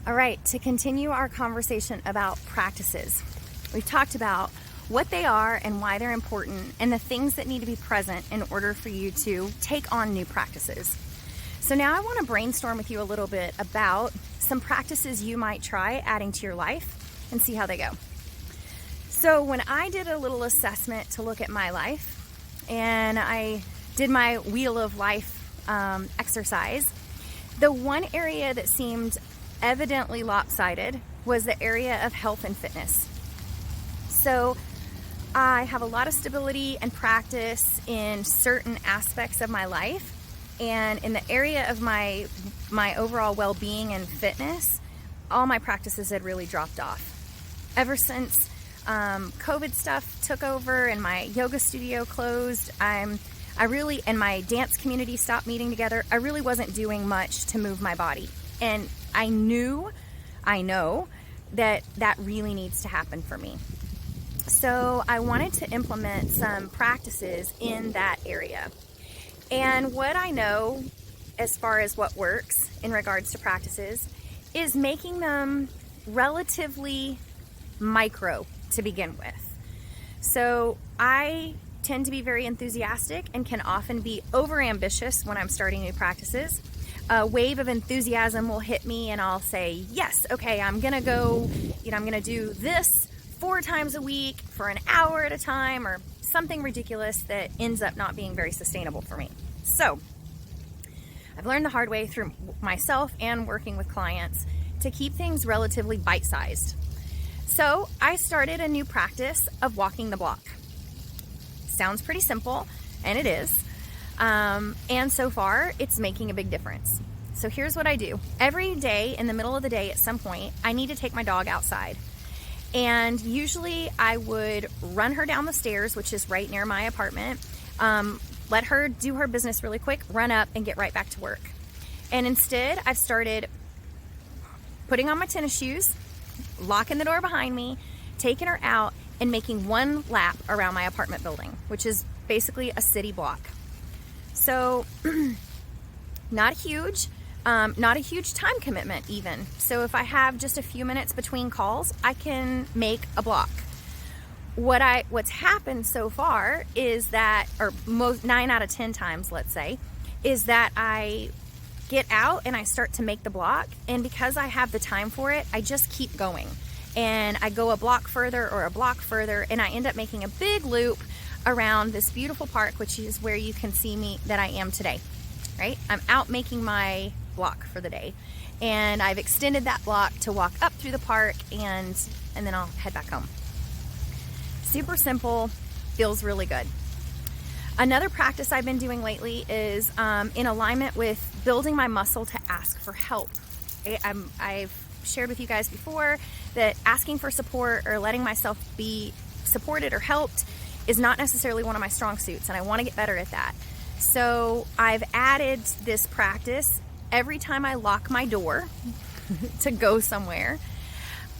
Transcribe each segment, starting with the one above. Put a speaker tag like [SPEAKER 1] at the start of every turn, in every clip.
[SPEAKER 1] All right, to continue our conversation about practices, we've talked about what they are and why they're important and the things that need to be present in order for you to take on new practices. So now I want to brainstorm with you a little bit about some practices you might try adding to your life and see how they go. So when I did a little assessment to look at my life and I did my Wheel of Life exercise, the one area that seemed evidently lopsided was the area of health and fitness. So I have a lot of stability and practice in certain aspects of my life, and in the area of my overall well-being and fitness, all my practices had really dropped off. Ever since COVID stuff took over and my yoga studio closed, and my dance community stopped meeting together, I really wasn't doing much to move my body. And I know that really needs to happen for me. So I wanted to implement some practices in that area. And what I know as far as what works in regards to practices is making them relatively micro to begin with. So I tend to be very enthusiastic and can often be overambitious when I'm starting new practices. A wave of enthusiasm will hit me and I'll say, yes, okay, I'm gonna go, I'm gonna do this 4 times a week for an hour at a time, or something ridiculous that ends up not being very sustainable for me. So I've learned the hard way through myself and working with clients to keep things relatively bite-sized. So I started a new practice of walking the block. Sounds pretty simple, and it is. And so far, it's making a big difference. So here's what I do. Every day, in the middle of the day at some point, I need to take my dog outside. And usually I would run her down the stairs, which is right near my apartment, let her do her business really quick, run up, and get right back to work. And instead, I've started putting on my tennis shoes, locking the door behind me, taking her out, and making one lap around my apartment building, which is basically a city block. So not huge, not a huge time commitment even. So if I have just a few minutes between calls, I can make a block. What's happened so far is that, or 9 out of 10 times, let's say, is that I get out and I start to make the block, and because I have the time for it, I just keep going. And I go a block further or a block further, and I end up making a big loop around this beautiful park, which is where you can see me that I am today, right? I'm out making my block for the day, and I've extended that block to walk up through the park, and then I'll head back home. Super simple, feels really good. Another practice I've been doing lately is in alignment with building my muscle to ask for help. I've shared with you guys before that asking for support or letting myself be supported or helped is not necessarily one of my strong suits, and I want to get better at that. So I've added this practice. Every time I lock my door to go somewhere,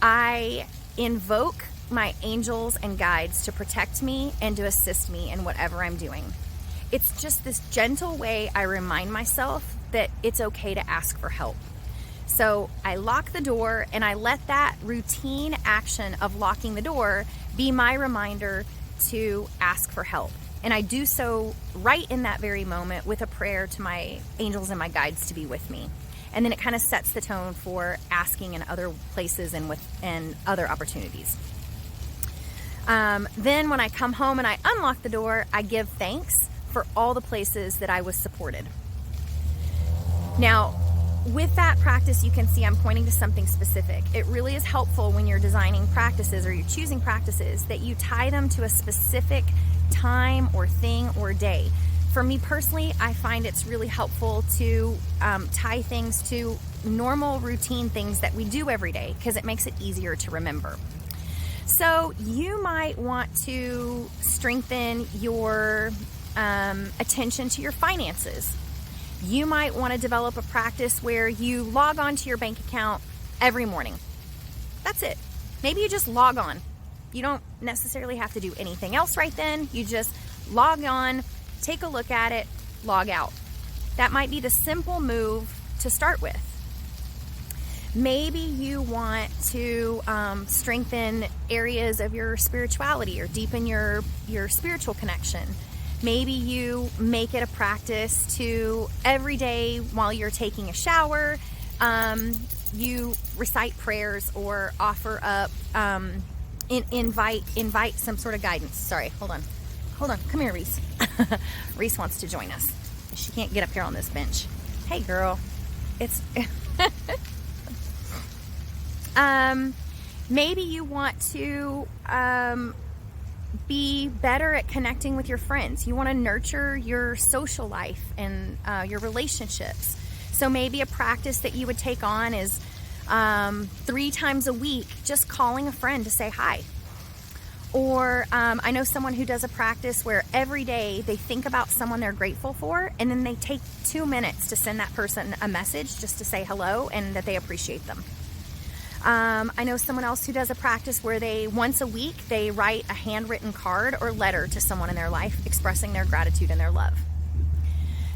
[SPEAKER 1] I invoke my angels and guides to protect me and to assist me in whatever I'm doing. It's just this gentle way I remind myself that it's okay to ask for help. So I lock the door, and I let that routine action of locking the door be my reminder to ask for help. And I do so right in that very moment with a prayer to my angels and my guides to be with me. And then it kind of sets the tone for asking in other places and other opportunities. Then when I come home and I unlock the door, I give thanks for all the places that I was supported. Now, with that practice, you can see I'm pointing to something specific. It really is helpful when you're designing practices or you're choosing practices that you tie them to a specific time or thing or day. For me personally, I find it's really helpful to tie things to normal routine things that we do every day, because it makes it easier to remember. So you might want to strengthen your attention to your finances. You might want to develop a practice where you log on to your bank account every morning. That's it. Maybe you just log on. You don't necessarily have to do anything else right then. You just log on, take a look at it, log out. That might be the simple move to start with. Maybe you want to strengthen areas of your spirituality or deepen your spiritual connection. Maybe you make it a practice to every day while you're taking a shower, you recite prayers or offer up, invite some sort of guidance. Sorry, hold on. Come here, Reese. Reese wants to join us. She can't get up here on this bench. Hey, girl. It's maybe you want to be better at connecting with your friends. You want to nurture your social life and your relationships. So maybe a practice that you would take on is 3 times a week, just calling a friend to say hi. Or I know someone who does a practice where every day they think about someone they're grateful for, and then they take 2 minutes to send that person a message just to say hello and that they appreciate them. I know someone else who does a practice where once a week, they write a handwritten card or letter to someone in their life expressing their gratitude and their love.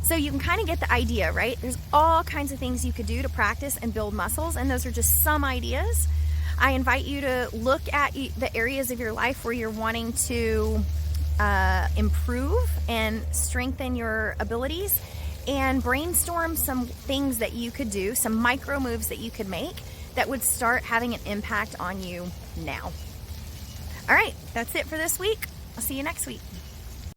[SPEAKER 1] So you can kind of get the idea, right? There's all kinds of things you could do to practice and build muscles, and those are just some ideas. I invite you to look at the areas of your life where you're wanting to improve and strengthen your abilities, and brainstorm some things that you could do, some micro moves that you could make that would start having an impact on you now. All right, that's it for this week. I'll see you next week.